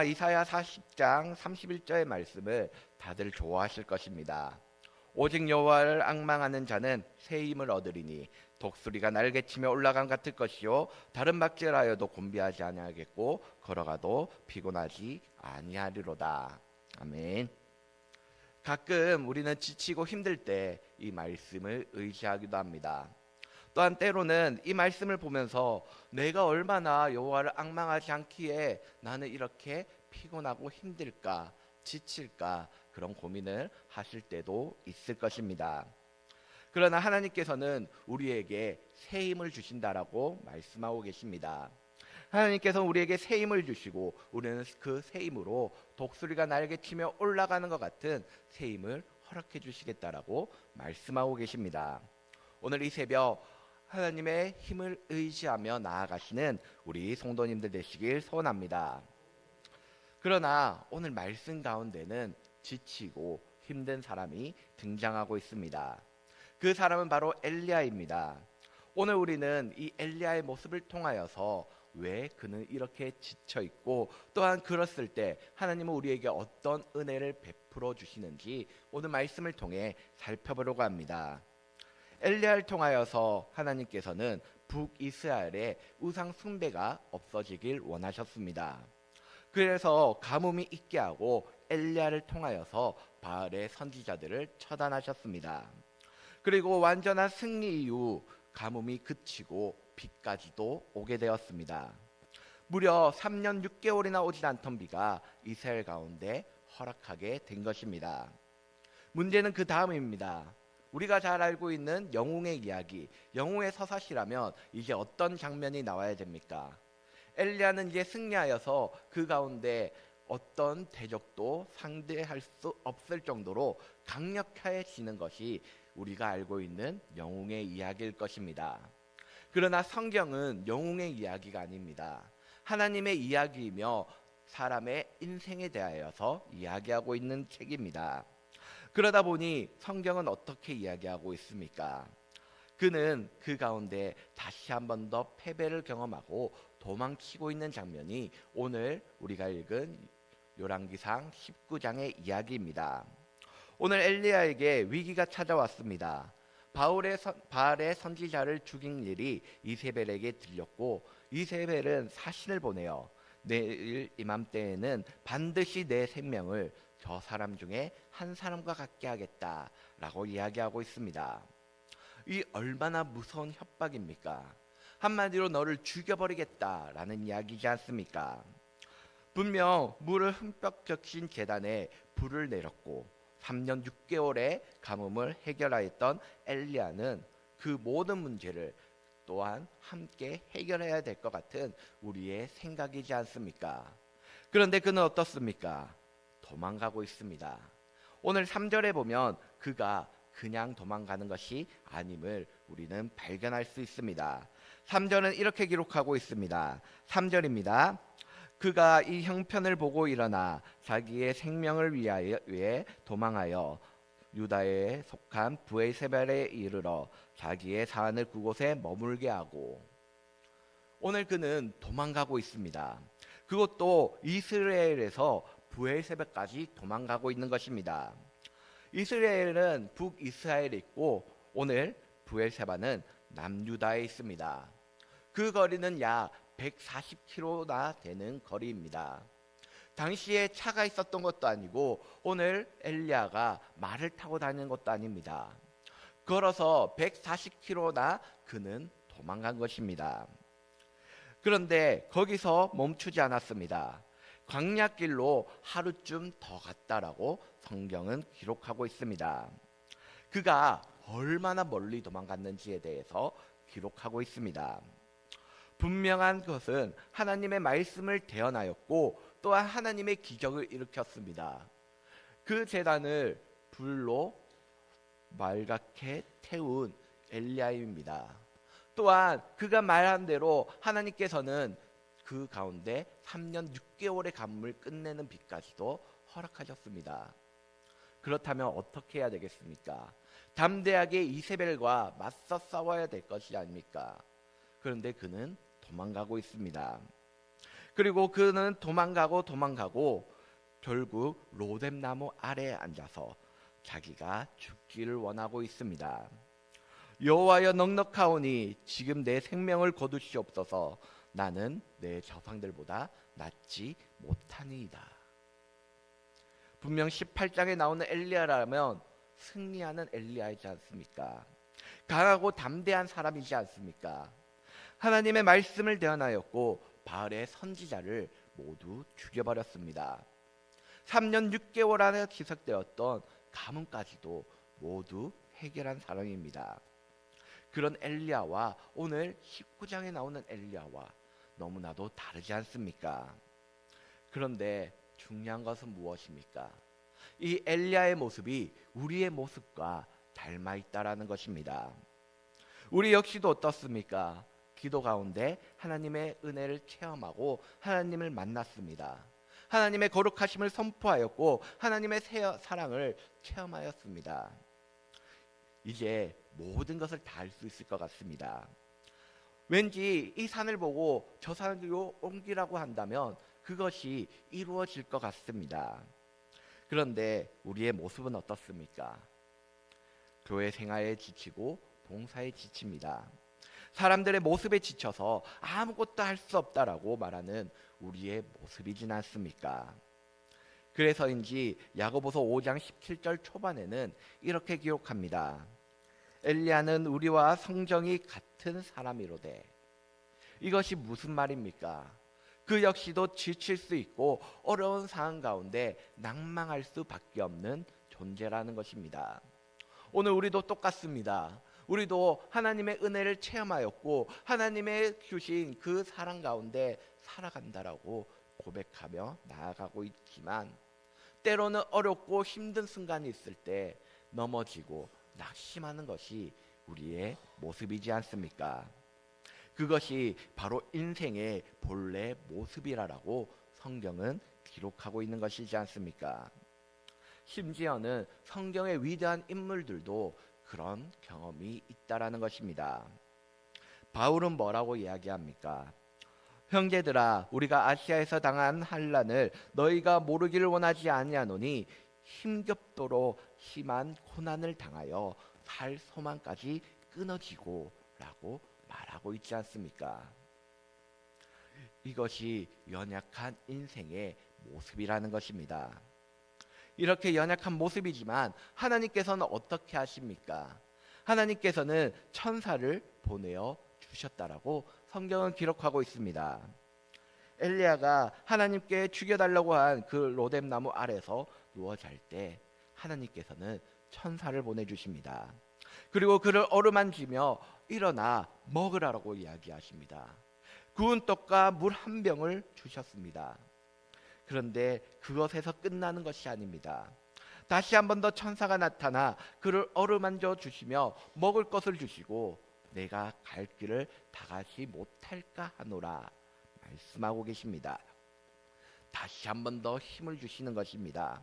이사야 40장 31절의 말씀을 다들 좋아하실 것입니다. 오직 여호와를 앙망하는 자는 새 힘을 얻으리니 독수리가 날개치며 올라감 같을 것이요 다른 박질하여도 곤비하지 아니하겠고 걸어가도 피곤하지 아니하리로다. 아멘. 가끔 우리는 지치고 힘들 때 이 말씀을 의지하기도 합니다. 또한 때로는 이 말씀을 보면서 내가 얼마나 여호와를 앙망하지 않기에 나는 이렇게 피곤하고 힘들까, 지칠까 그런 고민을 하실 때도 있을 것입니다. 그러나 하나님께서는 우리에게 새 힘을 주신다라고 말씀하고 계십니다. 하나님께서 우리에게 새 힘을 주시고 우리는 그 새 힘으로 독수리가 날개치며 올라가는 것 같은 새 힘을 허락해 주시겠다라고 말씀하고 계십니다. 오늘 이 새벽 하나님의 힘을 의지하며 나아가시는 우리 성도님들 되시길 소원합니다. 그러나 오늘 말씀 가운데는 지치고 힘든 사람이 등장하고 있습니다. 그 사람은 바로 엘리야입니다. 오늘 우리는 이 엘리야의 모습을 통하여서 왜 그는 이렇게 지쳐 있고 또한 그랬을 때 하나님은 우리에게 어떤 은혜를 베풀어 주시는지 오늘 말씀을 통해 살펴보려고 합니다. 엘리야를 통하여서 하나님께서는 북이스라엘의 우상 숭배가 없어지길 원하셨습니다. 그래서 가뭄이 있게 하고 엘리야를 통하여서 바알의 선지자들을 처단하셨습니다. 그리고 완전한 승리 이후 가뭄이 그치고 비까지도 오게 되었습니다. 무려 3년 6개월이나 오지 않던 비가 이스라엘 가운데 허락하게 된 것입니다. 문제는 그 다음입니다. 우리가 잘 알고 있는 영웅의 이야기, 영웅의 서사시라면 이제 어떤 장면이 나와야 됩니까? 엘리야는 이제 승리하여서 그 가운데 어떤 대적도 상대할 수 없을 정도로 강력해지는 것이 우리가 알고 있는 영웅의 이야기일 것입니다. 그러나 성경은 영웅의 이야기가 아닙니다. 하나님의 이야기이며 사람의 인생에 대하여서 이야기하고 있는 책입니다. 그러다 보니 성경은 어떻게 이야기하고 있습니까? 그는 그 가운데 다시 한 번 더 패배를 경험하고 도망치고 있는 장면이 오늘 우리가 읽은 열왕기상 19장의 이야기입니다. 오늘 엘리야에게 위기가 찾아왔습니다. 바알의 선지자를 죽인 일이 이세벨에게 들렸고 이세벨은 사신을 보내어 내일 이맘때에는 반드시 내 생명을 저 사람 중에 한 사람과 같게 하겠다라고 이야기하고 있습니다. 이 얼마나 무서운 협박입니까? 한마디로 너를 죽여버리겠다라는 이야기지 않습니까? 분명 물을 흠뻑 적신 제단에 불을 내렸고 3년 6개월의 가뭄을 해결하였던 엘리야는 그 모든 문제를 또한 함께 해결해야 될 것 같은 우리의 생각이지 않습니까? 그런데 그는 어떻습니까? 도망가고 있습니다. 오늘 3절에 보면 그가 그냥 도망가는 것이 아님을 우리는 발견할 수 있습니다. 3절은 이렇게 기록하고 있습니다. 3절입니다. 그가 이 형편을 보고 일어나 자기의 생명을 위해 도망하여 유다에 속한 브엘세바에 이르러 자기의 사안을 그곳에 머물게 하고 오늘 그는 도망가고 있습니다. 그것도 이스라엘에서 브엘세바까지 도망가고 있는 것입니다. 이스라엘은 북이스라엘에 있고 오늘 브엘세바는 남유다에 있습니다. 그 거리는 약 140km나 되는 거리입니다. 당시에 차가 있었던 것도 아니고 오늘 엘리야가 말을 타고 다니는 것도 아닙니다. 걸어서 140km나 그는 도망간 것입니다. 그런데 거기서 멈추지 않았습니다. 광야길로 하루쯤 더 갔다라고 성경은 기록하고 있습니다. 그가 얼마나 멀리 도망갔는지에 대해서 기록하고 있습니다. 분명한 것은 하나님의 말씀을 대언하였고 또한 하나님의 기적을 일으켰습니다. 그 제단을 불로 말갛게 태운 엘리야입니다. 또한 그가 말한 대로 하나님께서는 그 가운데 3년 6개월의 가뭄을 끝내는 비까지도 허락하셨습니다. 그렇다면 어떻게 해야 되겠습니까? 담대하게 이세벨과 맞서 싸워야 될 것이 아닙니까? 그런데 그는 도망가고 있습니다. 그리고 그는 도망가고 결국 로뎀나무 아래에 앉아서 자기가 죽기를 원하고 있습니다. 여호와여 넉넉하오니 지금 내 생명을 거두시옵소서. 나는 내 조상들보다 낫지 못하니이다. 분명 18장에 나오는 엘리야라면 승리하는 엘리야이지 않습니까? 강하고 담대한 사람이지 않습니까? 하나님의 말씀을 대언하였고 바알의 선지자를 모두 죽여버렸습니다. 3년 6개월 안에 기석되었던 가문까지도 모두 해결한 사람입니다. 그런 엘리야와 오늘 19장에 나오는 엘리야와 너무나도 다르지 않습니까? 그런데 중요한 것은 무엇입니까? 이 엘리야의 모습이 우리의 모습과 닮아 있다라는 것입니다. 우리 역시도 어떻습니까? 기도 가운데 하나님의 은혜를 체험하고 하나님을 만났습니다. 하나님의 거룩하심을 선포하였고 하나님의 사랑을 체험하였습니다. 이제 모든 것을 다 할 수 있을 것 같습니다. 왠지 이 산을 보고 저 산으로 옮기라고 한다면 그것이 이루어질 것 같습니다. 그런데 우리의 모습은 어떻습니까? 교회 생활에 지치고 봉사에 지칩니다. 사람들의 모습에 지쳐서 아무것도 할 수 없다라고 말하는 우리의 모습이진 않습니까? 그래서인지 야고보서 5장 17절 초반에는 이렇게 기록합니다. 엘리야는 우리와 성정이 같은 사람이로되. 이것이 무슨 말입니까? 그 역시도 지칠 수 있고 어려운 상황 가운데 낭망할 수밖에 없는 존재라는 것입니다. 오늘 우리도 똑같습니다. 우리도 하나님의 은혜를 체험하였고 하나님의 주신 그 사랑 가운데 살아간다라고 고백하며 나아가고 있지만 때로는 어렵고 힘든 순간이 있을 때 넘어지고 낙심하는 것이 우리의 모습이지 않습니까? 그것이 바로 인생의 본래 모습이라고 성경은 기록하고 있는 것이지 않습니까? 심지어는 성경의 위대한 인물들도 그런 경험이 있다라는 것입니다. 바울은 뭐라고 이야기합니까? 형제들아, 우리가 아시아에서 당한 환난을 너희가 모르기를 원하지 아니하노니 힘겹도록 심한 고난을 당하여 살 소망까지 끊어지고 라고 말하고 있지 않습니까? 이것이 연약한 인생의 모습이라는 것입니다. 이렇게 연약한 모습이지만 하나님께서는 어떻게 하십니까? 하나님께서는 천사를 보내어 주셨다라고 성경은 기록하고 있습니다. 엘리야가 하나님께 죽여달라고 한 그 로뎀나무 아래서 누워 잘 때 하나님께서는 천사를 보내주십니다. 그리고 그를 어루만지며 일어나 먹으라고 이야기하십니다. 구운 떡과 물 한 병을 주셨습니다. 그런데 그것에서 끝나는 것이 아닙니다. 다시 한 번 더 천사가 나타나 그를 어루만져 주시며 먹을 것을 주시고 내가 갈 길을 다 가지 못할까 하노라 말씀하고 계십니다. 다시 한 번 더 힘을 주시는 것입니다.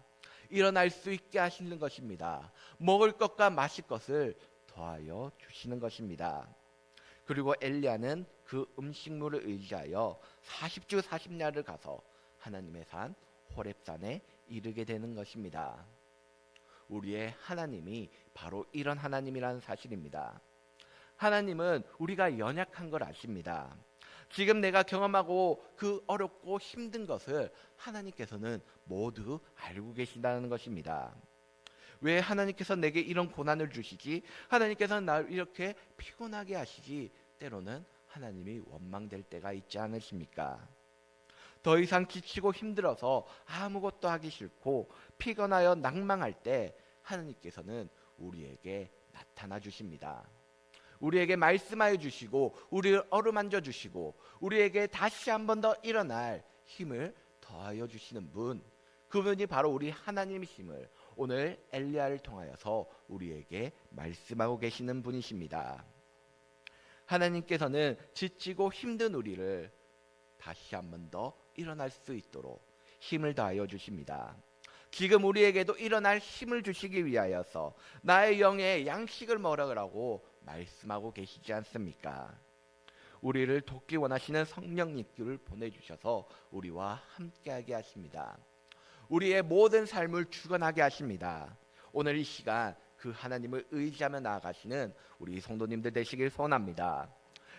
일어날 수 있게 하시는 것입니다. 먹을 것과 마실 것을 더하여 주시는 것입니다. 그리고 엘리야는 그 음식물을 의지하여 40주 40야를 가서 하나님의 산 호렙산에 이르게 되는 것입니다. 우리의 하나님이 바로 이런 하나님이라는 사실입니다. 하나님은 우리가 연약한 걸 아십니다. 지금 내가 경험하고 그 어렵고 힘든 것을 하나님께서는 모두 알고 계신다는 것입니다. 왜 하나님께서 내게 이런 고난을 주시지? 하나님께서는 나를 이렇게 피곤하게 하시지? 때로는 하나님이 원망될 때가 있지 않으십니까? 더 이상 지치고 힘들어서 아무것도 하기 싫고 피곤하여 낭망할 때 하나님께서는 우리에게 나타나 주십니다. 우리에게 말씀하여 주시고 우리를 어루만져 주시고 우리에게 다시 한 번 더 일어날 힘을 더하여 주시는 분, 그분이 바로 우리 하나님이심을 오늘 엘리야를 통하여서 우리에게 말씀하고 계시는 분이십니다. 하나님께서는 지치고 힘든 우리를 다시 한 번 더 일어날 수 있도록 힘을 더하여 주십니다. 지금 우리에게도 일어날 힘을 주시기 위하여서 나의 영에 양식을 먹으라고 말씀하고 계시지 않습니까? 우리를 돕기 원하시는 성령님을 보내주셔서 우리와 함께하게 하십니다. 우리의 모든 삶을 주관하게 하십니다. 오늘 이 시간 그 하나님을 의지하며 나아가시는 우리 성도님들 되시길 소원합니다.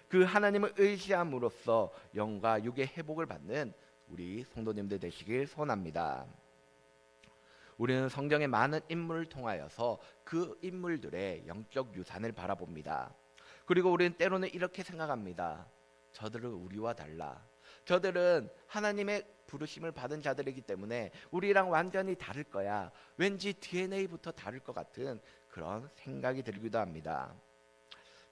그 하나님을 의지함으로써 영과 육의 회복을 받는 우리 성도님들 되시길 소원합니다. 우리는 성경의 많은 인물을 통하여서 그 인물들의 영적 유산을 바라봅니다. 그리고 우리는 때로는 이렇게 생각합니다. 저들은 우리와 달라. 저들은 하나님의 부르심을 받은 자들이기 때문에 우리랑 완전히 다를 거야. 왠지 DNA부터 다를 것 같은 그런 생각이 들기도 합니다.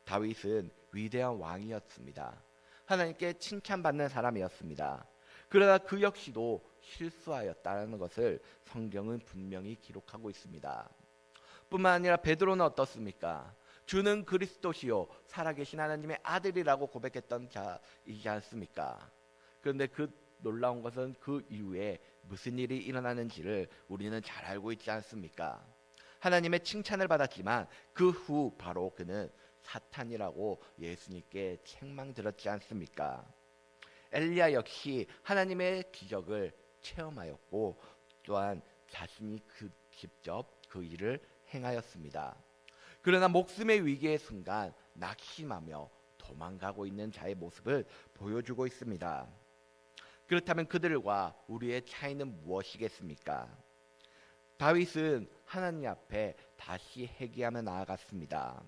다윗은 위대한 왕이었습니다. 하나님께 칭찬받는 사람이었습니다. 그러나 그 역시도 실수하였다는 것을 성경은 분명히 기록하고 있습니다. 뿐만 아니라 베드로는 어떻습니까? 주는 그리스도시요 살아계신 하나님의 아들이라고 고백했던 자이지 않습니까? 그런데 그 놀라운 것은 그 이후에 무슨 일이 일어나는지를 우리는 잘 알고 있지 않습니까? 하나님의 칭찬을 받았지만 그 후 바로 그는 사탄이라고 예수님께 책망 들었지 않습니까? 엘리야 역시 하나님의 기적을 체험하였고 또한 자신이 직접 그 일을 행하였습니다. 그러나 목숨의 위기의 순간 낙심하며 도망가고 있는 자의 모습을 보여주고 있습니다. 그렇다면 그들과 우리의 차이는 무엇이겠습니까? 다윗은 하나님 앞에 다시 회개하며 나아갔습니다.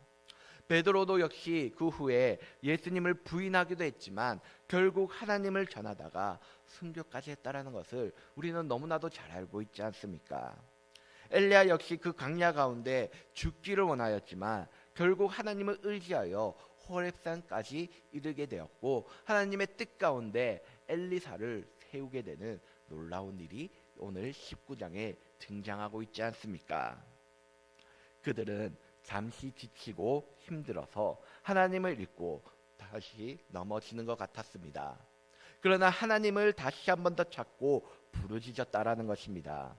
베드로도 역시 그 후에 예수님을 부인하기도 했지만 결국 하나님을 전하다가 순교까지 했다라는 것을 우리는 너무나도 잘 알고 있지 않습니까? 엘리야 역시 그 광야 가운데 죽기를 원하였지만 결국 하나님을 의지하여 호렙산까지 이르게 되었고 하나님의 뜻 가운데 엘리사를 세우게 되는 놀라운 일이 오늘 19장에 등장하고 있지 않습니까? 그들은 잠시 지치고 힘들어서 하나님을 잊고 다시 넘어지는 것 같았습니다. 그러나 하나님을 다시 한 번 더 찾고 부르짖었다라는 것입니다.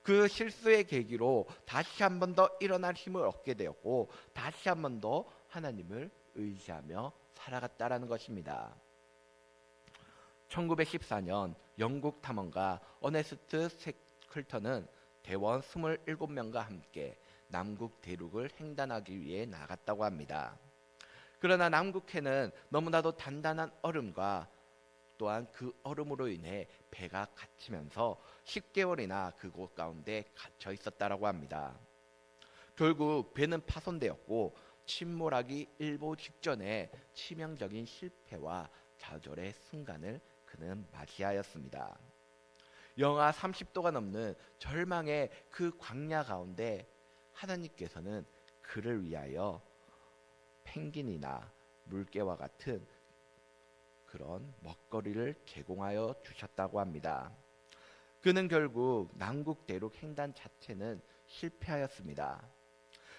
그 실수의 계기로 다시 한 번 더 일어날 힘을 얻게 되었고 다시 한 번 더 하나님을 의지하며 살아갔다라는 것입니다. 1914년 영국 탐험가 어네스트 세클턴은 대원 27명과 함께 남극 대륙을 횡단하기 위해 나갔다고 합니다. 그러나 남극해는 너무나도 단단한 얼음과 또한 그 얼음으로 인해 배가 갇히면서 10개월이나 그곳 가운데 갇혀 있었다라고 합니다. 결국 배는 파손되었고 침몰하기 일보 직전에 치명적인 실패와 좌절의 순간을 그는 맞이하였습니다. 영하 30도가 넘는 절망의 그 광야 가운데 하나님께서는 그를 위하여 펭귄이나 물개와 같은 그런 먹거리를 제공하여 주셨다고 합니다. 그는 결국 남극 대륙 횡단 자체는 실패하였습니다.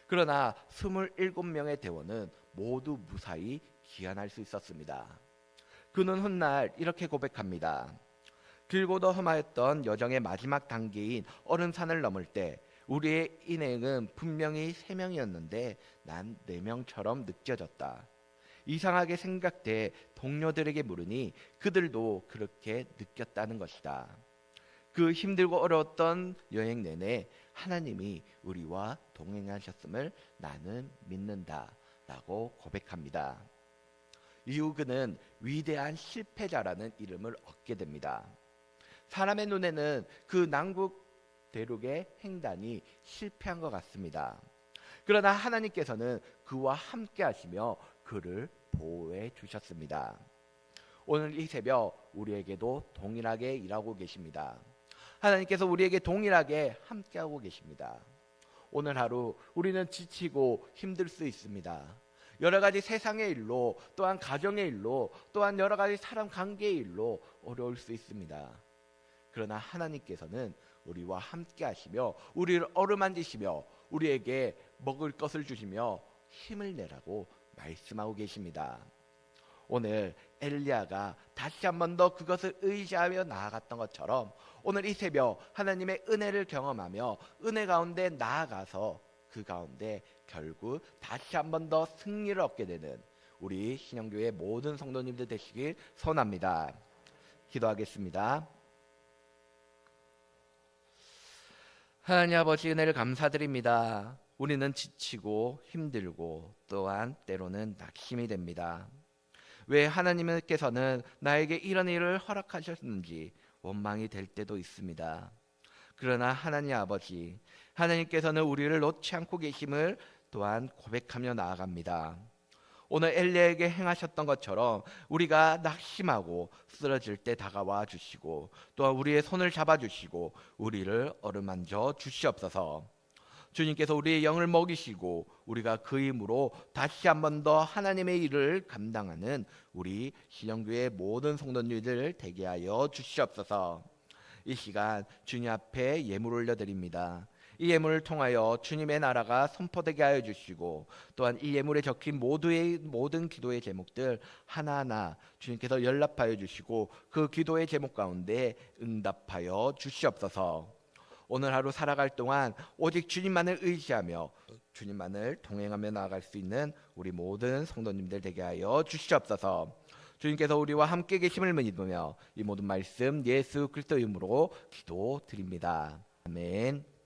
그러나 27명의 대원은 모두 무사히 귀환할 수 있었습니다. 그는 훗날 이렇게 고백합니다. 길고도 험하였던 여정의 마지막 단계인 얼음산을 넘을 때 우리의 인행은 분명히 3명이었는데 난 4명처럼 느껴졌다. 이상하게 생각돼 동료들에게 물으니 그들도 그렇게 느꼈다는 것이다. 그 힘들고 어려웠던 여행 내내 하나님이 우리와 동행하셨음을 나는 믿는다 라고 고백합니다. 이후 그는 위대한 실패자라는 이름을 얻게 됩니다. 사람의 눈에는 그 남극 대륙의 횡단이 실패한 것 같습니다. 그러나 하나님께서는 그와 함께 하시며 그를 보호해 주셨습니다. 오늘 이 새벽 우리에게도 동일하게 일하고 계십니다. 하나님께서 우리에게 동일하게 함께하고 계십니다. 오늘 하루 우리는 지치고 힘들 수 있습니다. 여러 가지 세상의 일로 또한 가정의 일로 또한 여러 가지 사람 관계의 일로 어려울 수 있습니다. 그러나 하나님께서는 우리와 함께 하시며 우리를 어루만지시며 우리에게 먹을 것을 주시며 힘을 내라고 말씀하고 계십니다. 오늘 엘리야가 다시 한 번 더 그것을 의지하며 나아갔던 것처럼 오늘 이 새벽 하나님의 은혜를 경험하며 은혜 가운데 나아가서 그 가운데 결국 다시 한 번 더 승리를 얻게 되는 우리 신영교회 모든 성도님들 되시길 소원합니다. 기도하겠습니다. 하나님 아버지, 은혜를 감사드립니다. 우리는 지치고 힘들고 또한 때로는 낙심이 됩니다. 왜 하나님께서는 나에게 이런 일을 허락하셨는지 원망이 될 때도 있습니다. 그러나 하나님 아버지, 하나님께서는 우리를 놓지 않고 계심을 또한 고백하며 나아갑니다. 오늘 엘리야에게 행하셨던 것처럼 우리가 낙심하고 쓰러질 때 다가와 주시고 또한 우리의 손을 잡아주시고 우리를 어루만져 주시옵소서. 주님께서 우리의 영을 먹이시고 우리가 그 힘으로 다시 한 번 더 하나님의 일을 감당하는 우리 신영교회 모든 성도님들 되게 하여 주시옵소서. 이 시간 주님 앞에 예물 올려드립니다. 이 예물을 통하여 주님의 나라가 선포되게 하여 주시고 또한 이 예물에 적힌 모든 기도의 제목들 하나하나 주님께서 연락하여 주시고 그 기도의 제목 가운데 응답하여 주시옵소서. 오늘 하루 살아갈 동안 오직 주님만을 의지하며 주님만을 동행하며 나아갈 수 있는 우리 모든 성도님들 되게 하여 주시옵소서. 주님께서 우리와 함께 계심을 믿으며 이 모든 말씀 예수 그리스도 이름으로 기도드립니다. 아멘.